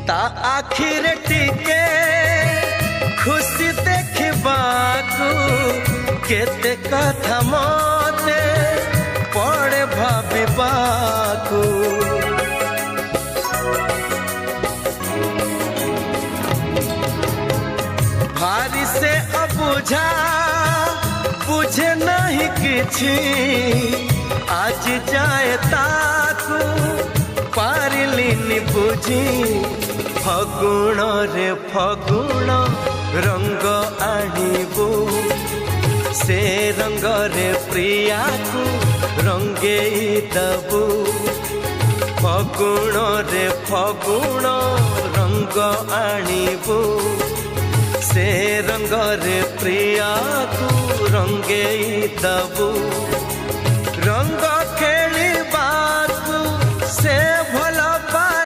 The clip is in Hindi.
ता आखिर टिके खुशी देखबाकू केते कथा मते पड़े भाबिबाकू भारी से अबुझा बुझे नहीं किछि आज जाए ताकू पारिलिनी बुझी फगुण रे फगुण रंग आनिबू से रंग रे प्रिया को रंगे दबू फगुण रे फगुण रंग आनिबू से रंग रे प्रिया को रंगे दबू रंग खेलिबाकू से